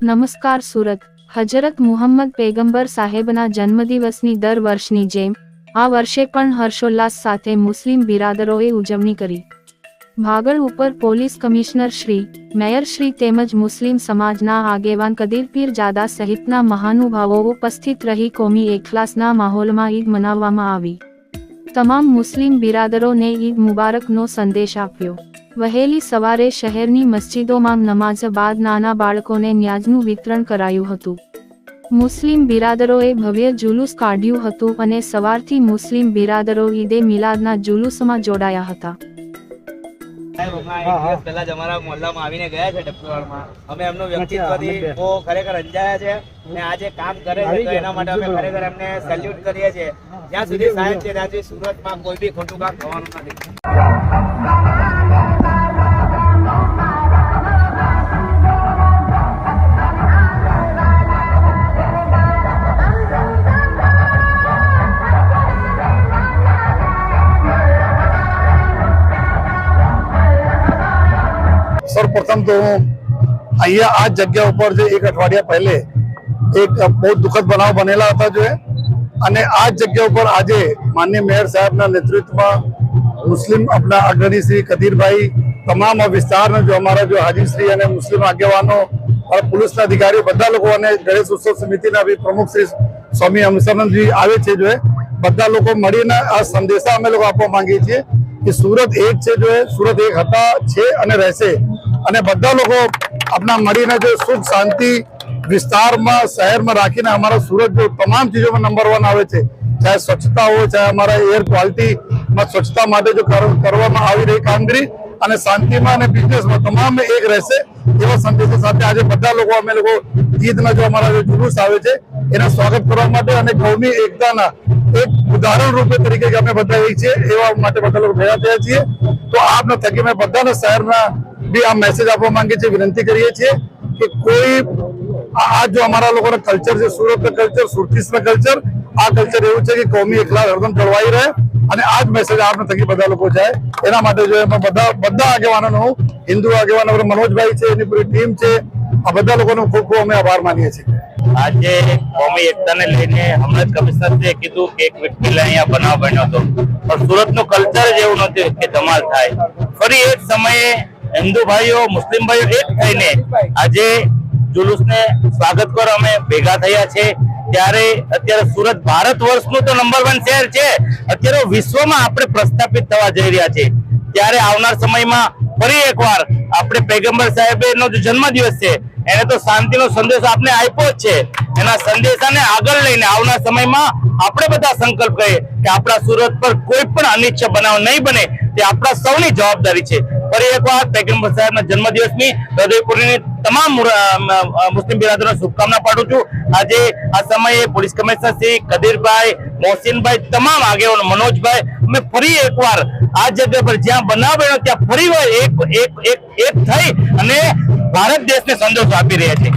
નમસ્કાર સુરત હજરત મુહમ્મદ પૈગંબર સાહેબના જન્મદિવસની દર વર્ષની જેમ આ વર્ષે પણ હર્ષોલ્લાસ સાથે મુસ્લિમ બિરાદરોએ ઉજવણી કરી। ભાગળ ઉપર police commissioner Shri, mayor Shri તેમજ મુસ્લિમ સમાજના આગેવાન કદીર પીરજાદા સહિતના મહાનુભાવો ઉપસ્થિત રહી કોમી એકલાસના માહોલમાં ઈદ મનાવવામાં આવી। તમામ મુસ્લિમ બિરાદરોને ઈદ મુબારકનો સંદેશ આપ્યો। વહેલી સવારે શહેરની મસ્જિદોમાં નમાઝ બાદ નાના બાળકોને ન્યાઝનું વિતરણ કરાયું હતું। મુસ્લિમ બિરાદરોએ ભવ્ય જુલુસ કાઢ્યું હતું અને સવારથી મુસ્લિમ બિરાદરો ઈદે મિલાદના જુલુસમાં જોડાયા હતા। પહેલા જ અમારા મોહલ્લામાં આવીને ગયા છે ડબવાળમાં। અમે એમનું વ્યક્તિત્વથી બહુ ખરેખર અંજાયા છે અને આ જે કામ કરે છે તો એના માટે અમે ખરેખર એમને સેલ્યુટ કરીએ છીએ। જ્યાં સુધી સાહેબ છે ત્યાં સુધી સુરતમાં કોઈ બી ખોટું કામ થવાનું નથી। सर्वप्रथम तो अहिया आज जगह पर जो एक अठवाडिया पहले एक बहुत दुखद बनाव बनेला था जो है અને આ જગ્યા ઉપર આજે માનનીય મેયર સાહેબના નેતૃત્વમાં મુસ્લિમ अपना अग्रणी श्री कदीरभाई તમામ વિસ્તારના जो हमारा जो हाजी श्री અને મુસ્લિમ આગેવાનો और पुलिसના અધિકારીઓ બધા લોકો અને ગણેશ ઉત્સવ સમિતિના भी પ્રમુખ શ્રી સ્વામી અમસરનજી આવે છે जो है બધા લોકો મળીને આ સંદેશા અમે લોકો આપવા માંગીએ છીએ कि सूरत एक છે जो है सूरत एक હતા છે અને રહેશે અને બધા લોકો अपना મળીને जो सुख शांति विस्तार में शहर में राखी हमारा सूरत जो तमाम चीजों में नंबर 1 आवे छे। चाहे स्वच्छता हो, चाहे हमारा एयर क्वालिटी में स्वच्छता माटे जो करवामां आवी रही कामगीरी અને શાંતિમાં અને બિઝનેસમાં તમામ એક રહેશે એવા સંદેશો સાથે આજે બધા લોકો અમે લોકો ઈદના જો અમારા જો જુલુસ આવે છે એના સ્વાગત કરવા માટે અને કૌમી એકતાના એક ઉદાહરણ રૂપે તરીકે અમે બધા એક છે એવા માટે બધા લોકો ભેગા થયા છીએ। તો આપના થકી મેં બધાના શહેરના બી આ મેસેજ આપવા માંગીએ છીએ, વિનંતી કરીએ છીએ कि कोई आज जो हमारा लोगों का कल्चर है सूरत का कल्चर सुरतीस में कल्चर आ कल्चर एवं है कि कौमी एकला हरदम जळवाई रहे અને आज मैसेज आपने थकी બધા લોકો જાય એના માટે જો બધા આગેવાનોનો હિન્દુ આગેવાનો મનોજભાઈ છે એની પૂરી ટીમ છે આ બધા લોકોનો ખૂબ ખૂબ અમે આભાર માનીએ છીએ। આજે કોમી એકતાને લઈને હમણાં જ કમિશનરે કીધું કે એક વ્યક્તિ અહીંયા બનાવ બન્યો હતો પણ સુરતનું કલ્ચર જ એવું નહોતું કે ધમાલ થાય। ફરી એક સમયે હિન્દુ ભાઈઓ મુસ્લિમ ભાઈઓ એક થઈને આજે जुलूसने स्वागत करो अमे भेगा थया छे। त्यारे अत्यारे सूरत भारत वर्षनुं तो नंबर 1 शहर छे, अत्यारे विश्वमां आपणे प्रस्थापित थवा जई रह्या छे। त्यारे आवनार समयमां फरी एकवार आपणे पैगंबर साहेबनो जो जन्मदिवस छे एने तो शांतिनो संदेश आपने आप्यो ज छे। एना संदेशाने आगळ लईने आवनार समयमां आपणे बधा संकल्प करीए के आपणा सूरत पर कोई पण अनिच्छा बनाव नहीं बने ते आपणा सौनी जवाबदारी छे। फरी एकवार पैगंबर साहेबना जन्मदिवसनी हृदयपूर्वकनी तमाम मुस्लिम बिरादरोने शुभकामना पाठवुं छुं। आज आ समये पोलीस कमिशनर श्री कदीरभाई, मोहसिनभाई, तमाम આગેવાનો मनोजभाई अमे फरी एकवार आ जगह पर ज्यां बनाव बन्यो त्यां फरीવાર एक थई अने भारत देशने संदेशो आपी रह्या छे।